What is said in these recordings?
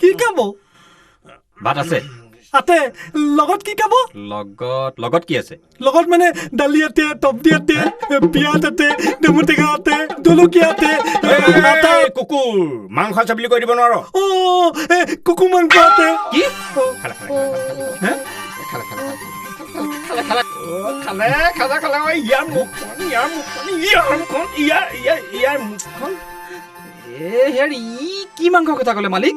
কি কাব ভাত আছে আতে লগত কি কাব লগত কি আছে লগত মানে দালিয়াতে তবদিয়াতে পিয়াতে নেমুটেঙাতে জলকীয়াতে আটা কুকুৰ মাংস আছে বুলি কৈ দিব নোৱাৰো অ কুকু মাংসতে কি খালে ইয়াৰ মুখখন হেৰি কি মাংস কথা ক'লে মালিক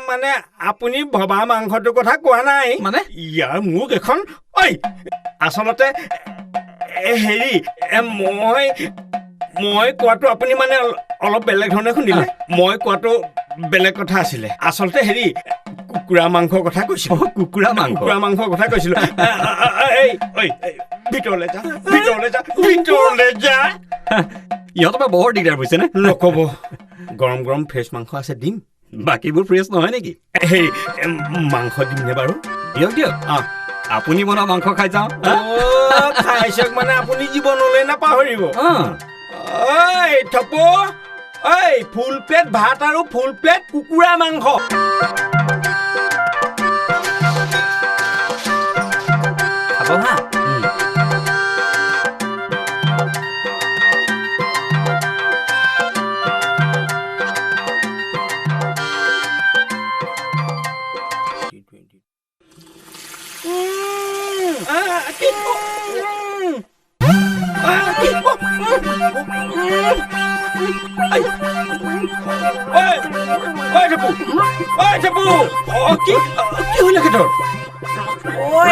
মানে আপুনি ভবা মাংসটোৰ কথা কোৱা নাই মানে ইয়াৰ মুখ এখন ঐ আচলতে হেৰি মই কোৱাটো আপুনি মানে অলপ বেলেগ ধৰণে শুনিলে মই কোৱাটো বেলেগ কথা আছিলে আচলতে হেৰি কুকুৰা মাংসৰ কথা কৈছিলো কুকুৰা মাংসৰ কথা কৈছিলো ভিতৰলৈ যা ইহঁতৰ পৰা বৰ দিগদাৰ বুজিছে নে নক'ব গৰম গৰম ফ্ৰেছ মাংস আছে দিম বাকীবোৰ ফ্ৰেছ নহয় নেকি হেৰি মাংস দিমনে বাৰু দিয়ক আপুনি বনোৱা মাংস খাই যাওঁ খাই চাওক মানে আপুনি জীৱনলৈ নাপাহৰিব ঐ থপু ঐ ফুল প্লেট ভাত আৰু ফুল প্লেট কুকুৰা মাংস খাব হা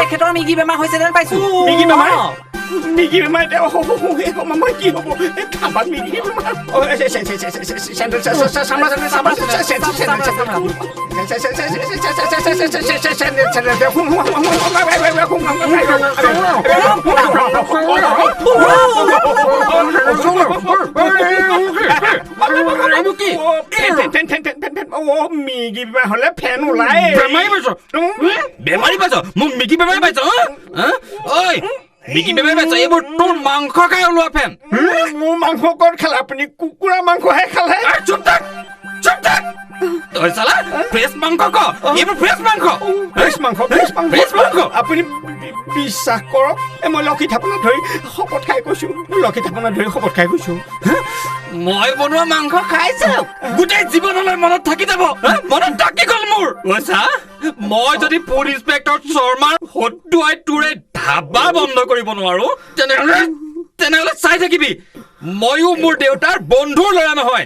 এখেতৰ মিগি বেমাৰ হৈছে যেন পাইছো মিগি বেমাৰ মই কি হ'ব খাবাত মিগি বেমাৰ মিগি বেমাৰ হলে ফেন ওলাই বেমাৰী পাইছ মোক মিগি বেমাৰী পাইছ ঐ মিগি বেমাৰী পাইছ এইবোৰ তোৰ মাংস খাই ওলোৱা ফেন মোৰ মাংস ক'ত খালে আপুনি কুকুৰা মাংসহে খালে চুপ থাক তই চালা ফ্ৰেছ মাংস ক এইবোৰ ফ্ৰেছ মাংস আপুনি বিশ্বাস কৰক মই লক্ষী থাপনাত ধৰি শপত খাই কৈছো মই বনোৱা মাংস খাইছো গোটেই জীৱনলৈ মনত থাকি যাব মনত থাকি গ'ল মোৰ মই যদি ফুড ইন্সপেক্টৰ শৰ্মাৰ হতুৱাই তোৰে ধাবা বন্ধ কৰিব নোৱাৰো তেনেহ'লে চাই থাকিবি ময়ো মোৰ দেউতাৰ বন্ধুৰ ল'ৰা নহয়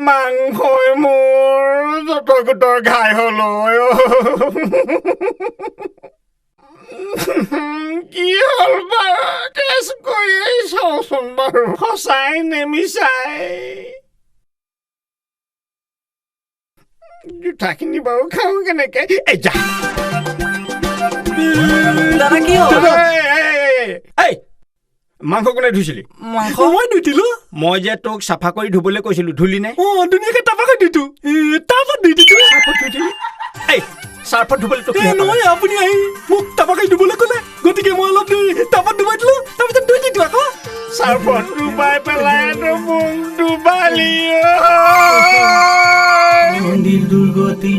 মাংসই মোৰ জতকুতৰ ঘাই হল কি হ'ল বাৰু টেষ্ট কৰি চাওঁচোন বাৰু সঁচাই নেমিচাই জোঠাখিনি বাৰু খাওঁ কেনেকে যা দাদা কি হ'ল মাংস কোনে ধুইছিলি মাংস মই ধুইছিলো মই যে তোক চাফা কৰি ধুবলৈ কৈছিলো ধুলি নে ধুনীয়াকে টাপাকৈ দিছো টাপত দি দিছো চাৰ্ফত ধুবলৈ তোক নহয় আপুনি আহি মোক টাপাকৈ ধুবলৈ ক'লে গতিকে মই অলপ টাপত ডুবাই দিলো তাৰপিছত ধুই দিছো আকৌ চাৰ্ফত ডুবাই পেলাই মোক ডুবালি দুৰ্গতি